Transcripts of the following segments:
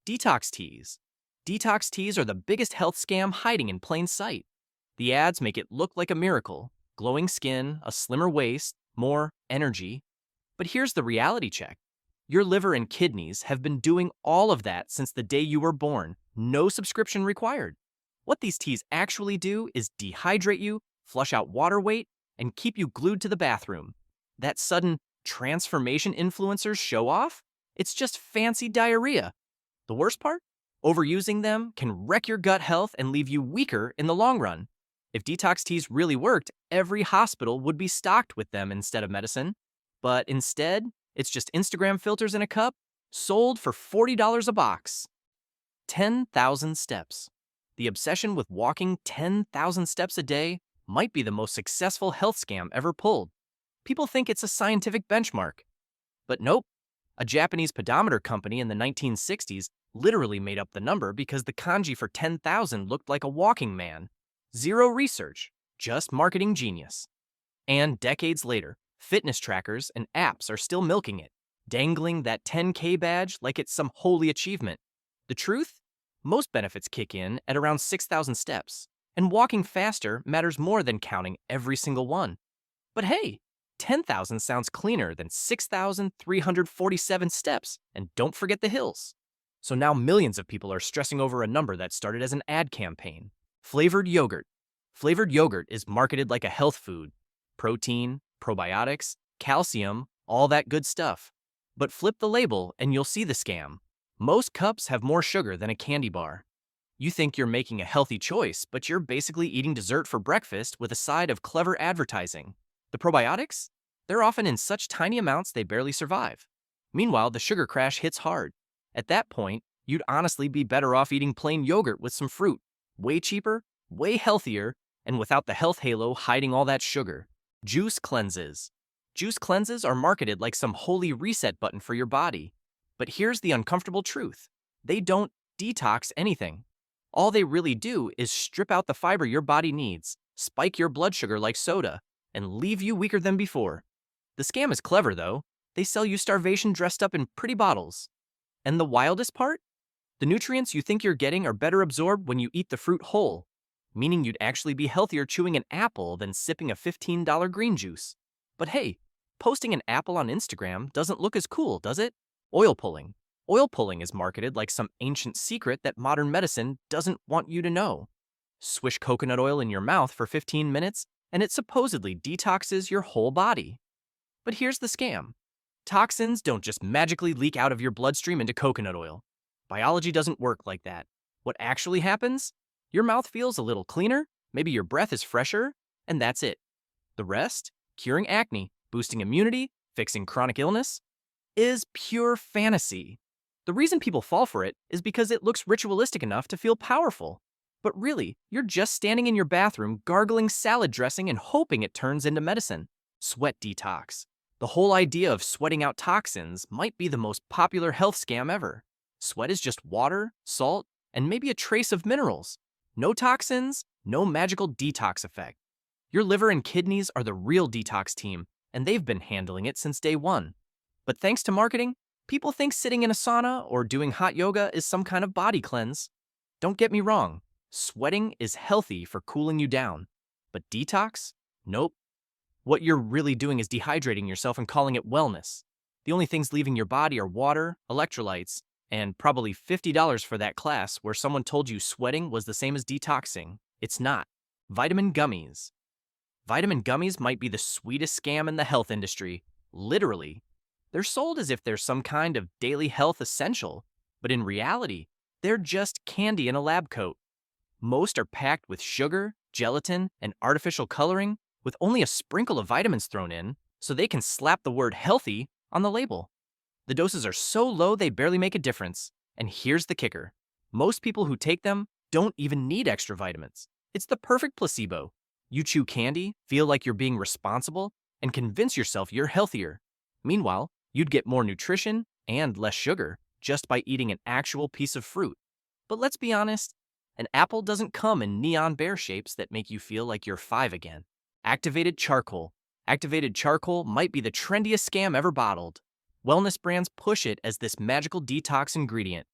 Detox teas. Detox teas are the biggest health scam hiding in plain sight. The ads make it look like a miracle: glowing skin, a slimmer waist, more energy. But here's the reality check. Your liver and kidneys have been doing all of that since the day you were born. No subscription required. What these teas actually do is dehydrate you, flush out water weight, and keep you glued to the bathroom. That sudden transformation influencers show off? It's just fancy diarrhea. The worst part? Overusing them can wreck your gut health and leave you weaker in the long run. If detox teas really worked, every hospital would be stocked with them instead of medicine. But instead, it's just Instagram filters in a cup, sold for $40 a box. 10,000 steps. The obsession with walking 10,000 steps a day might be the most successful health scam ever pulled. People think it's a scientific benchmark. But nope. A Japanese pedometer company in the 1960s literally made up the number because the kanji for 10,000 looked like a walking man. Zero research, just marketing genius. And decades later, fitness trackers and apps are still milking it, dangling that 10K badge like it's some holy achievement. The truth? Most benefits kick in at around 6,000 steps, and walking faster matters more than counting every single one. But hey, 10,000 sounds cleaner than 6,347 steps, and don't forget the hills. So now millions of people are stressing over a number that started as an ad campaign. Flavored yogurt. Flavored yogurt is marketed like a health food. Protein, probiotics, calcium, all that good stuff. But flip the label and you'll see the scam. Most cups have more sugar than a candy bar. You think you're making a healthy choice, but you're basically eating dessert for breakfast with a side of clever advertising. The probiotics? They're often in such tiny amounts they barely survive. Meanwhile, the sugar crash hits hard. At that point, you'd honestly be better off eating plain yogurt with some fruit. Way cheaper, way healthier, and without the health halo hiding all that sugar. Juice cleanses. Juice cleanses are marketed like some holy reset button for your body. But here's the uncomfortable truth. They don't detox anything. All they really do is strip out the fiber your body needs, spike your blood sugar like soda, and leave you weaker than before. The scam is clever, though. They sell you starvation dressed up in pretty bottles. And the wildest part? The nutrients you think you're getting are better absorbed when you eat the fruit whole, meaning you'd actually be healthier chewing an apple than sipping a $15 green juice. But hey, posting an apple on Instagram doesn't look as cool, does it? Oil pulling. Oil pulling is marketed like some ancient secret that modern medicine doesn't want you to know. Swish coconut oil in your mouth for 15 minutes, and it supposedly detoxes your whole body. But here's the scam. Toxins don't just magically leak out of your bloodstream into coconut oil. Biology doesn't work like that. What actually happens? Your mouth feels a little cleaner, maybe your breath is fresher, and that's it. The rest, curing acne, boosting immunity, fixing chronic illness, is pure fantasy. The reason people fall for it is because it looks ritualistic enough to feel powerful. But really, you're just standing in your bathroom gargling salad dressing and hoping it turns into medicine. Sweat detox. The whole idea of sweating out toxins might be the most popular health scam ever. Sweat is just water, salt, and maybe a trace of minerals. No toxins, no magical detox effect. Your liver and kidneys are the real detox team, and they've been handling it since day one. But thanks to marketing, people think sitting in a sauna or doing hot yoga is some kind of body cleanse. Don't get me wrong, sweating is healthy for cooling you down. But detox? Nope. What you're really doing is dehydrating yourself and calling it wellness. The only things leaving your body are water, electrolytes, and probably $50 for that class where someone told you sweating was the same as detoxing. It's not. Vitamin gummies. Vitamin gummies might be the sweetest scam in the health industry. Literally. They're sold as if they're some kind of daily health essential, but in reality, they're just candy in a lab coat. Most are packed with sugar, gelatin, and artificial coloring, with only a sprinkle of vitamins thrown in, so they can slap the word healthy on the label. The doses are so low they barely make a difference. And here's the kicker. Most people who take them don't even need extra vitamins. It's the perfect placebo. You chew candy, feel like you're being responsible, and convince yourself you're healthier. Meanwhile, you'd get more nutrition and less sugar just by eating an actual piece of fruit. But let's be honest, an apple doesn't come in neon bear shapes that make you feel like you're 5 again. Activated charcoal. Activated charcoal might be the trendiest scam ever bottled. Wellness brands push it as this magical detox ingredient.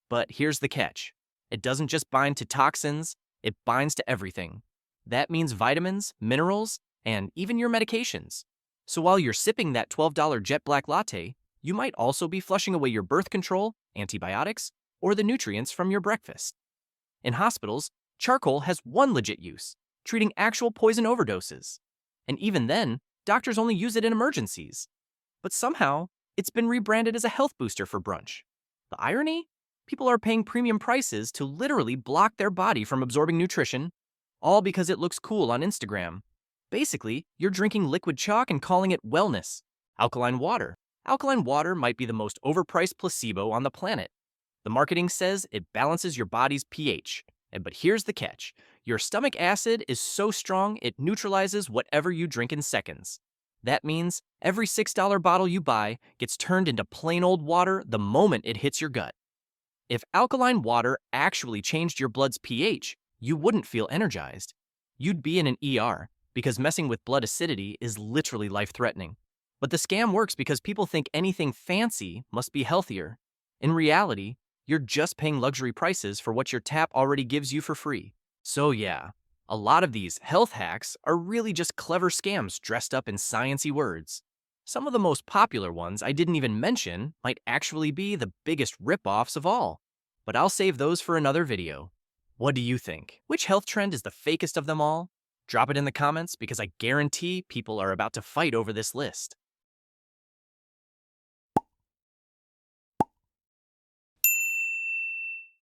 But here's the catch. It doesn't just bind to toxins, it binds to everything. That means vitamins, minerals, and even your medications. So while you're sipping that $12 jet black latte, you might also be flushing away your birth control, antibiotics, or the nutrients from your breakfast. In hospitals, charcoal has one legit use, treating actual poison overdoses. And even then, doctors only use it in emergencies. But somehow, it's been rebranded as a health booster for brunch. The irony? People are paying premium prices to literally block their body from absorbing nutrition, all because it looks cool on Instagram. Basically, you're drinking liquid chalk and calling it wellness. Alkaline water. Alkaline water might be the most overpriced placebo on the planet. The marketing says it balances your body's pH. But here's the catch. Your stomach acid is so strong it neutralizes whatever you drink in seconds. That means every $6 bottle you buy gets turned into plain old water the moment it hits your gut. If alkaline water actually changed your blood's pH, you wouldn't feel energized. You'd be in an ER, because messing with blood acidity is literally life-threatening. But the scam works because people think anything fancy must be healthier. In reality, you're just paying luxury prices for what your tap already gives you for free. So yeah, a lot of these health hacks are really just clever scams dressed up in sciencey words. Some of the most popular ones I didn't even mention might actually be the biggest rip-offs of all. But I'll save those for another video. What do you think? Which health trend is the fakest of them all? Drop it in the comments because I guarantee people are about to fight over this list.